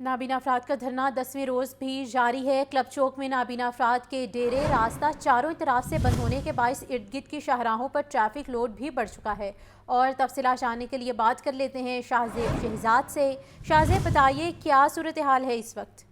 नाबीना अफराद का धरना 10वें रोज़ भी जारी है। क्लब चौक में नाबीना अफराद के डेरे रास्ता चारों तरफ से बंद होने के बायस इर्द गिर्द की शाहराहों पर ट्रैफिक लोड भी बढ़ चुका है। और तफसीलात जानने के लिए बात कर लेते हैं शाहजेब शहजाद से। शाहजेब, बताइए क्या सूरत हाल है इस वक्त?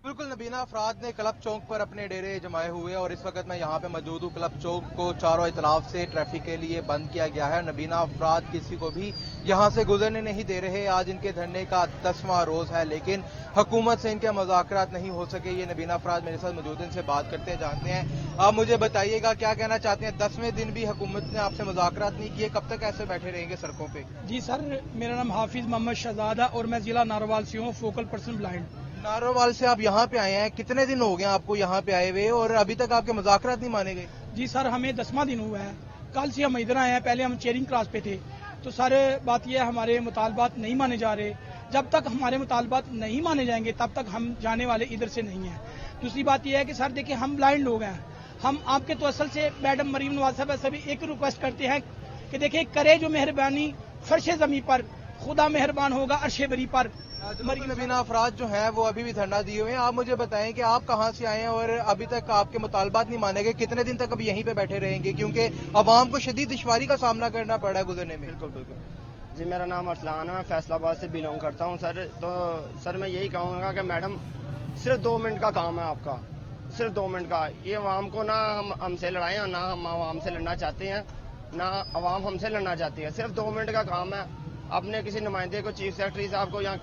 बिल्कुल नबीना, अफराद ने क्लब चौक पर अपने डेरे जमाए हुए और इस वक्त मैं यहाँ पे मौजूद हूँ। क्लब चौक को चारों इतलाफ से ट्रैफिक के लिए बंद किया गया है। नबीना अफराद किसी को भी यहाँ से गुजरने नहीं दे रहे। आज इनके धरने का 10वां रोज है, लेकिन हुकूमत से इनके मुज़ाकरात नहीं हो सके। ये नबीना अफराद मेरे साथ मौजूद हैं, इनसे बात करते हैं, जानते हैं। आप मुझे बताइएगा क्या कहना चाहते हैं? 10वें दिन भी हुकूमत ने आपसे मुज़ाकरात नहीं किए, कब तक ऐसे बैठे रहेंगे सड़कों पर? जी सर, मेरा नाम हाफिज मोहम्मद शहजाद है और मैं जिला नारोवाल से हूँ, फोकल पर्सन ब्लाइंड। नारोवाल से आप यहाँ पे आए हैं, कितने दिन हो गए आपको यहाँ पे आए हुए और अभी तक आपके मुज़ाकरात नहीं माने गए? जी सर, हमें 10वां दिन हुआ है। कल से हम इधर आए हैं। पहले हम चेयरिंग क्लास पे थे, तो सारे बात यह है हमारे मुतालबात नहीं माने जा रहे। जब तक हमारे मुतालबात नहीं माने जाएंगे तब तक हम जाने वाले इधर से नहीं हैं। दूसरी बात यह है कि सर देखिए, हम ब्लाइंड लोग हैं। हम आपके तो असल से मैडम मरीम नवाज साहब से भी एक रिक्वेस्ट करते हैं कि देखिए, करे जो मेहरबानी फर्शे जमी पर, खुदा मेहरबान होगा अर्शे बरी पर। नबीना अफराद जो हैं वो अभी भी धरना दिए हुए हैं। आप मुझे बताएं कि आप कहाँ से आए हैं और अभी तक आपके मुतालबात नहीं माने गए, कितने दिन तक अभी यहीं पे बैठे रहेंगे? क्योंकि अवाम को शदीद दुश्वारी का सामना करना पड़ रहा है गुजरने में। बिल्कुल बिल्कुल जी, मेरा नाम अरसलान है, मैं फैसलाबाद से बिलोंग करता हूँ सर। तो सर मैं यही कहूँगा कि मैडम सिर्फ 2 मिनट का काम है आपका, सिर्फ 2 मिनट का। ये अवाम को ना हमसे लड़ाएं और ना हम अवाम से लड़ना चाहते हैं, ना अवाम हमसे लड़ना चाहती है। सिर्फ 2 मिनट का काम है। अपने किसी नुमाइंदे को, चीफ सेक्रेटरी साहब को या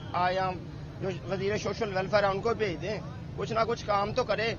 जो वजीर सोशल वेलफेयर है उनको भेज दें, कुछ ना कुछ काम तो करे।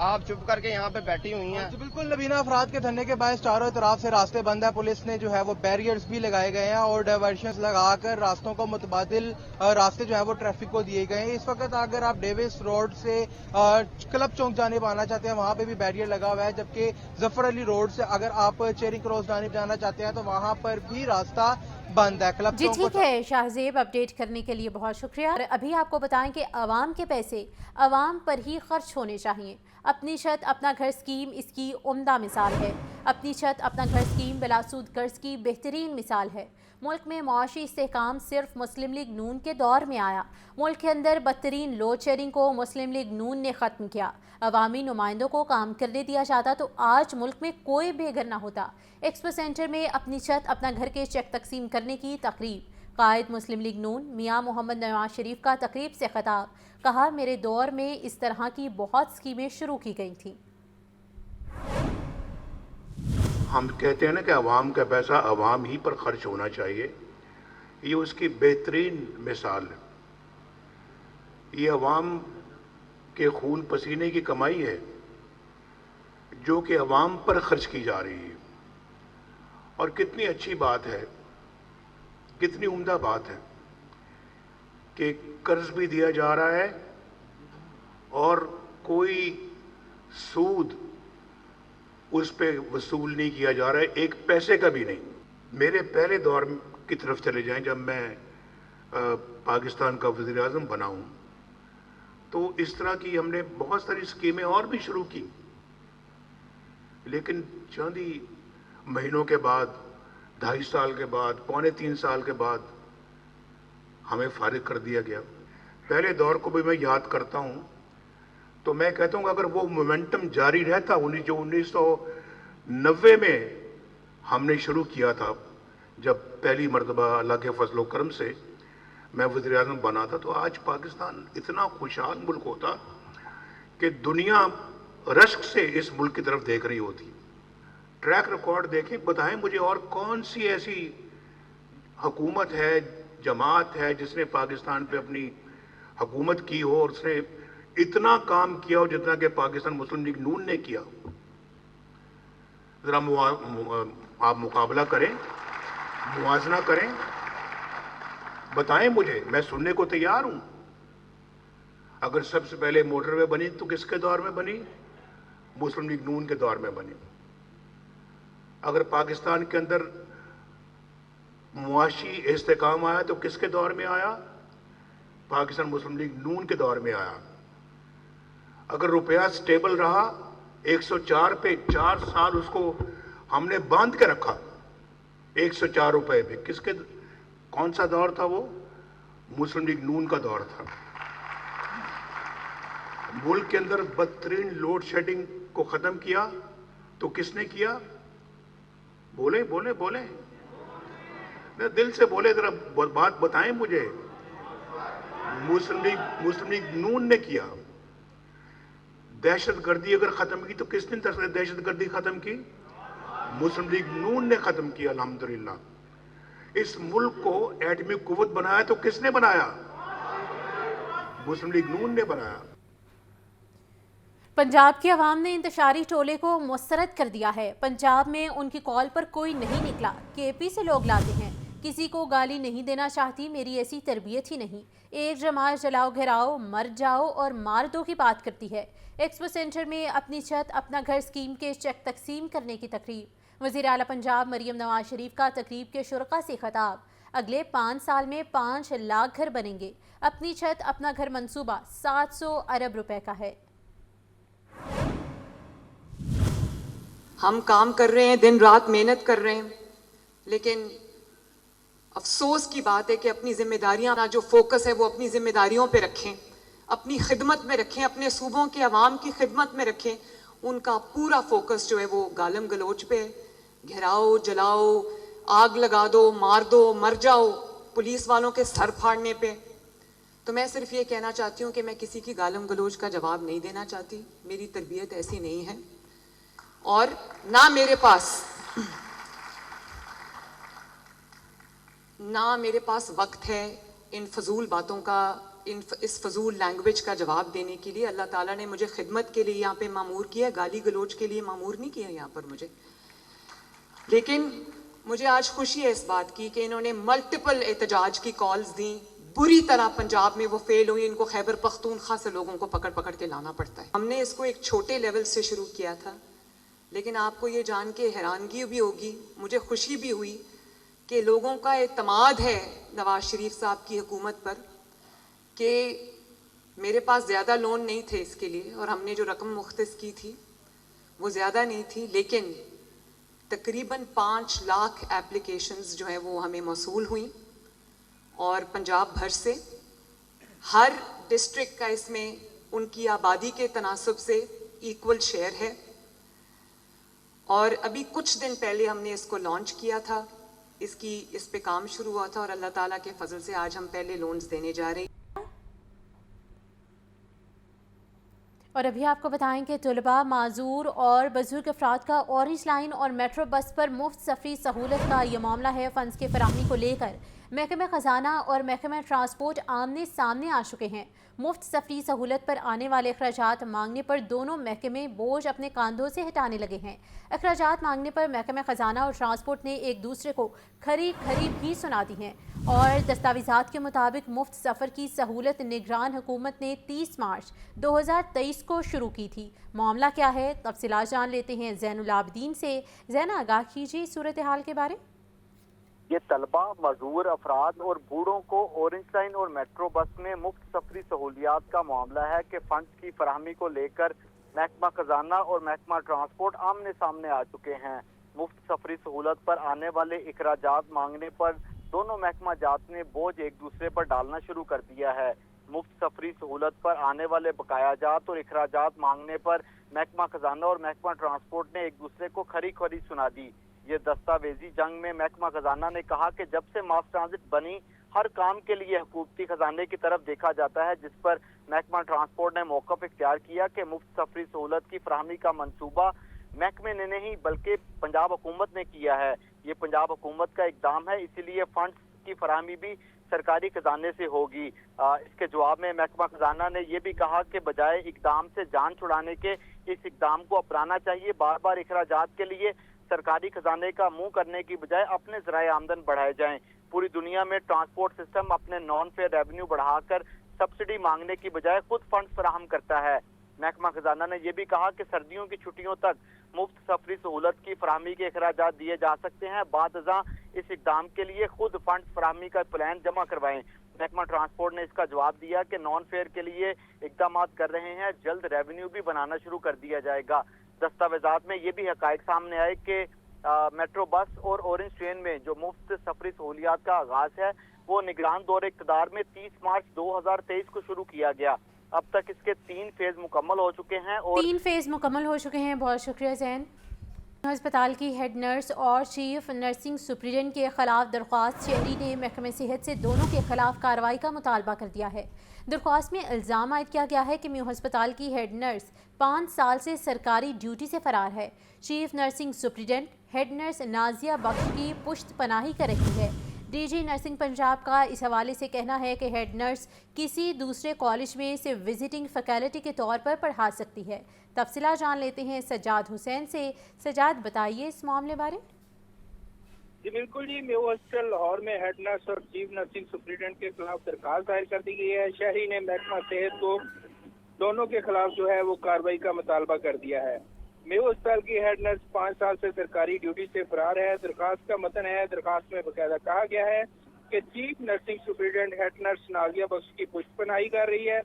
आप चुप करके यहाँ पे बैठी हुई हैं। तो बिल्कुल नबीना अफराद के धरने के बाद चारों तरफ से रास्ते बंद है। पुलिस ने जो है वो बैरियर्स भी लगाए गए हैं और डायवर्शंस लगाकर रास्तों को मुतबादिल रास्ते जो है वो ट्रैफिक को दिए गए हैं। इस वक्त अगर आप डेविस रोड से क्लब चौक जाने आना चाहते हैं, वहां पे भी बैरियर लगा हुआ है, जबकि जफर अली रोड से अगर आप चेरिंग क्रॉस जाना चाहते हैं तो वहां पर भी रास्ता बंद है। क्लब जी ठीक है शाहजेब, अपडेट करने के लिए बहुत शुक्रिया। अभी आपको बताएं कि आवाम के पैसे आवाम पर ही खर्च होने चाहिए। अपनी छत अपना घर स्कीम इसकी उम्दा मिसाल है। अपनी छत अपना घर स्कीम बिलासूद कर्ज की बेहतरीन मिसाल है। मुल्क में मुआशी इस्तेहकाम सिर्फ मुस्लिम लीग नून के दौर में आया। मुल्क के अंदर बदतरीन लोड शेयरिंग को मुस्लिम लीग नून ने ख़त्म किया। अवामी नुमाइंदों को काम करने दिया जाता तो आज मुल्क में कोई बेघर ना होता। एक्सपो सेंटर में अपनी छत अपना घर के चेक तकसीम करने की तकरीब। कायद मुस्लिम लीग नून मियाँ मोहम्मद नवाज शरीफ का तकरीब से खिताब। कहा, मेरे दौर में इस तरह की बहुत स्कीमें शुरू की गई थी। हम कहते हैं ना कि अवाम का पैसा अवाम ही पर खर्च होना चाहिए। ये उसकी बेहतरीन मिसाल है। ये अवाम के खून पसीने की कमाई है जो कि अवाम पर खर्च की जा रही है। और कितनी अच्छी बात है, कितनी उम्दा बात है कि कर्ज भी दिया जा रहा है और कोई सूद उस पर वसूल नहीं किया जा रहा है, एक पैसे का भी नहीं। मेरे पहले दौर की तरफ चले जाएं, जब मैं पाकिस्तान का वज़ीर आज़म बना हूं, तो इस तरह की हमने बहुत सारी स्कीमें और भी शुरू की, लेकिन चंद ही महीनों के बाद, 2.5 साल के बाद, पौने 3 साल के बाद हमें फारिग कर दिया गया। पहले दौर को भी मैं याद करता हूं तो मैं कहता हूं अगर वो मोमेंटम जारी रहता, जो 1990 में हमने शुरू किया था, जब पहली मरतबा अल्लाह के फजलो करम से मैं वज़ीर आज़म बना था, तो आज पाकिस्तान इतना खुशहाल मुल्क होता कि दुनिया रश्क से इस मुल्क की तरफ देख रही होती। ट्रैक रिकॉर्ड देखें, बताएं मुझे और कौन सी ऐसी हुकूमत है, जमात है जिसने पाकिस्तान पे अपनी हुकूमत की हो और उसने इतना काम किया हो जितना कि पाकिस्तान मुस्लिम लीग नून ने किया। जरा आप मुकाबला करें, मुवाजना करें, बताएं मुझे, मैं सुनने को तैयार हूं। अगर सबसे पहले मोटरवे बनी तो किसके दौर में बनी? मुस्लिम लीग नून के दौर में बनी। अगर पाकिस्तान के अंदर मुआशी इस्तेकाम आया तो किसके दौर में आया? पाकिस्तान मुस्लिम लीग नून के दौर में आया। अगर रुपया स्टेबल रहा 104 पे 4 साल उसको हमने बांध के रखा, 104 रुपए पे। किसके, कौन सा दौर था वो? मुस्लिम लीग नून का दौर था। मुल्क के अंदर बदतरीन लोड शेडिंग को खत्म किया तो किसने किया? बोले बोले बोले, दिल से बोले, जरा बात बताएं मुझे। मुस्लिम लीग नून ने किया। दहशतगर्दी अगर खत्म की तो किसने दहशतगर्दी खत्म की? मुस्लिम लीग नून ने खत्म किया अल्हम्दुलिल्लाह। इस मुल्क को एटमी कुव्वत बनाया तो किसने बनाया? मुस्लिम लीग नून ने बनाया। पंजाब की आवाम ने इंतशारी टोले को मुस्तरद कर दिया है। पंजाब में उनकी कॉल पर कोई नहीं निकला। केपी से लोग लाते हैं, किसी को गाली नहीं देना चाहती, मेरी ऐसी तरबियत ही नहीं। एक जमात जलाओ घेराओ मर जाओ और मार दो की बात करती है। एक्सपो सेंटर में अपनी छत अपना घर स्कीम के चेक तकसीम करने की तकरीब। वज़ीर आला पंजाब मरियम नवाज शरीफ का तकरीब के शुरका से खिताब। अगले 5 साल में 5 लाख घर बनेंगे। अपनी छत अपना घर मंसूबा 700 अरब रुपए का है। हम काम कर रहे हैं, दिन रात मेहनत कर रहे हैं, लेकिन अफसोस की बात है कि अपनी जिम्मेदारियां, जो फोकस है वो अपनी जिम्मेदारियों पे रखें, अपनी खिदमत में रखें, अपने सूबों के अवाम की खिदमत में रखें। उनका पूरा फोकस जो है वो गालम गलोच पे है। घेराओ जलाओ, आग लगा दो, मार दो, मर जाओ, पुलिस वालों के सर फाड़ने पे। तो मैं सिर्फ ये कहना चाहती हूँ कि मैं किसी की गालम गलोच का जवाब नहीं देना चाहती। मेरी तरबियत ऐसी नहीं है और ना मेरे पास वक्त है इन फजूल बातों का, इस फजूल लैंग्वेज का जवाब देने के लिए। अल्लाह ताला ने मुझे खिदमत के लिए यहाँ पे मामूर किया, गाली गलोच के लिए मामूर नहीं किया यहाँ पर मुझे। लेकिन मुझे आज खुशी है इस बात की कि इन्होंने मल्टीपल एहतजाज की कॉल्स दी। बुरी तरह पंजाब में वो फेल हुई। इनको खैबर पख्तूनख्वा से लोगों को पकड़ पकड़ के लाना पड़ता है। हमने इसको एक छोटे लेवल से शुरू किया था, लेकिन आपको ये जान के हैरानगी भी होगी, मुझे खुशी भी हुई कि लोगों का एतमाद है नवाज शरीफ साहब की हुकूमत पर कि मेरे पास ज़्यादा लोन नहीं थे इसके लिए, और हमने जो रकम मुख्तस की थी वो ज़्यादा नहीं थी, लेकिन तकरीबन 5 लाख एप्लीकेशंस जो है वो हमें मौसूल हुई और पंजाब भर से हर डिस्ट्रिक्ट का इसमें उनकी आबादी के तनासब से इक्वल शेयर है। और अभी कुछ दिन पहले हमने इसको लॉन्च किया था, इस पे काम शुरू हुआ था और अल्लाह ताला के फजल से आज हम पहले लोन्स देने जा रहे हैं। और अभी आपको बताएं कि तलबा, माजूर और बुजुर्ग अफराद का ऑरेंज लाइन और मेट्रो बस पर मुफ्त सफरी सहूलत का ये मामला है। फंड्स के फराहमी को लेकर महकमा खजाना और महकमा ट्रांसपोर्ट आमने सामने आ चुके हैं। मुफ्त सफरी सहूलत पर आने वाले अखराजात मांगने पर दोनों महकमे बोझ अपने कांधों से हटाने लगे हैं। अखराजात मांगने पर महकमा खजाना और ट्रांसपोर्ट ने एक दूसरे को खरी भी सुना दी हैं और दस्तावेजात के मुताबिक मुफ्त सफ़र की सहूलत निगरान हुकूमत ने 30 मार्च 2023 को शुरू की थी। मामला क्या है, तफसीलात जान लेते हैं ज़ैनुल आबिदीन से। ज़ैन, आगाह कीजिए सूरत हाल के बारे। ये तलबा, मजदूर अफराद और बूढ़ों को ऑरेंज लाइन और मेट्रो बस में मुफ्त सफरी सहूलियात का मामला है कि फंड्स की फराहमी को लेकर महकमा खजाना और महकमा ट्रांसपोर्ट आमने सामने आ चुके हैं। मुफ्त सफरी सहूलत पर आने वाले इखराजात मांगने पर दोनों महकमा जात ने बोझ एक दूसरे पर डालना शुरू कर दिया है। मुफ्त सफरी सहूलत पर आने वाले बकायाजात और इखराजात मांगने पर महकमा खजाना और महकमा ट्रांसपोर्ट ने एक दूसरे को खरी सुना दी। ये दस्तावेजी जंग में महकमा खजाना ने कहा कि जब से मास ट्रांजिट बनी हर काम के लिए हुकूमती खजाने की तरफ देखा जाता है, जिस पर महकमा ट्रांसपोर्ट ने मौक़िफ़ इख्तियार किया कि मुफ्त सफरी सहूलत की फराहमी का मंसूबा महकमे ने नहीं बल्कि पंजाब हुकूमत ने किया है। ये पंजाब हुकूमत का इक़दाम है, इसीलिए फंड्स की फराहमी भी सरकारी खजाने से होगी। इसके जवाब में महकमा खजाना ने यह भी कहा कि बजाय इक़दाम से जान छुड़ाने के इस इक़दाम को अपनाना चाहिए। बार बार इखराजात के लिए सरकारी खजाने का मुंह करने की बजाय अपने ज़राए आमदन बढ़ाए जाएं। पूरी दुनिया में ट्रांसपोर्ट सिस्टम अपने नॉन फेयर रेवेन्यू बढ़ाकर सब्सिडी मांगने की बजाय खुद फंड फराहम करता है। महकमा खजाना ने यह भी कहा कि सर्दियों की छुट्टियों तक मुफ्त सफरी सहूलत की फराहमी के इखराजात दिए जा सकते हैं। बादअज़ां इस इक़दाम के लिए खुद फंड फराहमी का प्लान जमा करवाएं। महकमा ट्रांसपोर्ट ने इसका जवाब दिया कि नॉन फेयर के लिए इक़दाम कर रहे हैं, जल्द रेवेन्यू भी बनाना शुरू कर दिया जाएगा। दस्तावेजात में ये भी हकायक सामने आए कि मेट्रो बस और ऑरेंज ट्रेन में जो मुफ्त सफरी सहूलियात का आगाज है वो निगरान दौर इक़्तिदार में 30 मार्च 2023 को शुरू किया गया। अब तक इसके 3 फेज मुकम्मल हो चुके हैं और 3 फेज मुकम्मल हो चुके हैं। बहुत शुक्रिया जैन। अस्पताल की हेड नर्स और चीफ नर्सिंग सुप्रिटेंडेंट के खिलाफ दरख्वास्त शहरी ने महकमे सेहत से दोनों के खिलाफ कार्रवाई का मुतालबा कर दिया है। दरख्वास्त में इल्ज़ाम आयद किया गया है कि म्यू अस्पताल की हेड नर्स 5 साल से सरकारी ड्यूटी से फरार है। Chief nursing superintendent head nurse Nazia Bakhsh की पुश्त पनाही कर रही है। डीजी नर्सिंग पंजाब का इस हवाले से कहना है कि हेड नर्स किसी दूसरे कॉलेज में सिर्फ विजिटिंग फैकल्टी के तौर पर पढ़ा सकती है। तफसीला जान लेते हैं सज्जाद हुसैन से। सज्जाद, बताइए इस मामले बारे। जी बिल्कुल जी, म्यू हॉस्पिटल लाहौर में हेड नर्स और चीफ नर्सिंग सुप्रिटेंडेंट के खिलाफ दरखास्त दायर कर दी गई है। शहरी ने महकमा सेहत को दोनों के खिलाफ जो है वो कार्रवाई का मुतालबा कर दिया है। म्यू अस्पताल की हेड नर्स 5 साल से सरकारी ड्यूटी से फरार है। दरखास्त का मतन है, दरखास्त में बकायदा कहा गया है कि chief nursing superintendent head nurse Nazia Bakhsh की पुष्पनाही कर रही है।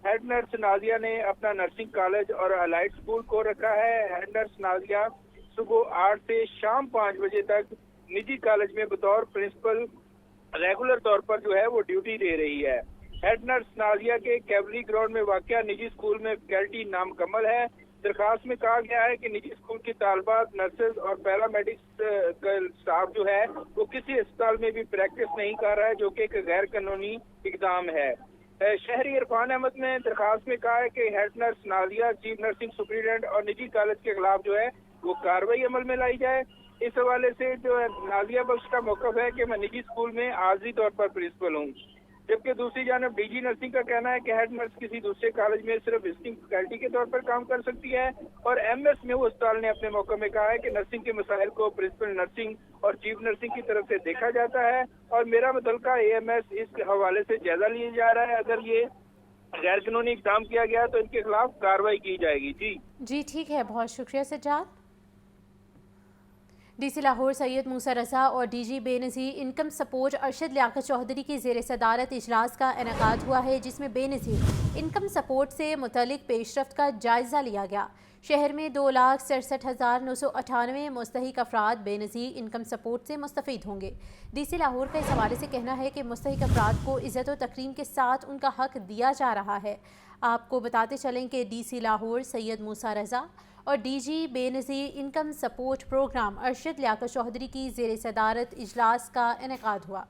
हेड नर्स नाजिया ने अपना नर्सिंग कॉलेज और अलाइड स्कूल को रखा है। हेड नर्स नाजिया सुबह 8 से शाम 5 बजे तक निजी कॉलेज में बतौर प्रिंसिपल रेगुलर तौर पर जो है वो ड्यूटी दे रही है। हेड नर्स नाजिया के कैवली ग्राउंड में वाक़या निजी स्कूल में फैकल्टी नामुकम्मल है। दरखास्त में कहा गया है कि निजी स्कूल की तालबात, नर्सेज और पैरामेडिक्स का स्टाफ जो है वो किसी अस्पताल में भी प्रैक्टिस नहीं कर रहा है, जो कि एक गैर कानूनी इकदाम है। शहरी इरफान अहमद ने दरखास्त में कहा है कि head nurse Nazia, chief nursing superintendent और निजी कॉलेज के खिलाफ जो है वो कार्रवाई अमल में लाई जाए। इस हवाले से जो है नाजिया बख्श का मौक़िफ़ है कि मैं निजी स्कूल में आर्जी तौर पर प्रिंसिपल हूँ, जबकि दूसरी जानब डीजी नर्सिंग का कहना है कि हेड नर्स किसी दूसरे कॉलेज में सिर्फ विजिटिंग फैकल्टी के तौर पर काम कर सकती है। और एमएस म्यू अस्पताल ने अपने मौके में कहा है कि नर्सिंग के मसाइल को प्रिंसिपल नर्सिंग और चीफ नर्सिंग की तरफ से देखा जाता है और मेरा मुतल्लिका एएमएस इस हवाले से जायजा लिया जा रहा है। अगर ये गैर कानूनी इक़दाम किया गया तो इनके खिलाफ कार्रवाई की जाएगी। जी ठीक है, बहुत शुक्रिया सज्जाद। डीसी लाहौर सैयद मूसा रज़ा और DG Benazir income support Arshad Liaquat Chaudhry की ज़ेर सदारत इजलास का इनेकाद हुआ है, जिसमें बेनज़ीर इनकम सपोर्ट से मुतल्लिक पेशरफ्त का जायज़ा लिया गया। शहर में 2,67,998 मुस्तहिक अफराद बेनज़ीर इनकम सपोर्ट से मुस्तफ़ीद होंगे। डीसी लाहौर का इस हवाले से कहना है कि मुस्तहिक अफराद को इज़्ज़त और तकरीम के साथ उनका हक दिया जा रहा है। आपको बताते चलें कि डीसी लाहौर सैयद मूसा रज़ा और DG Benazir income support program Arshad Liaquat Chaudhry की ज़ेर सदारत इजलास का इनेकाद हुआ।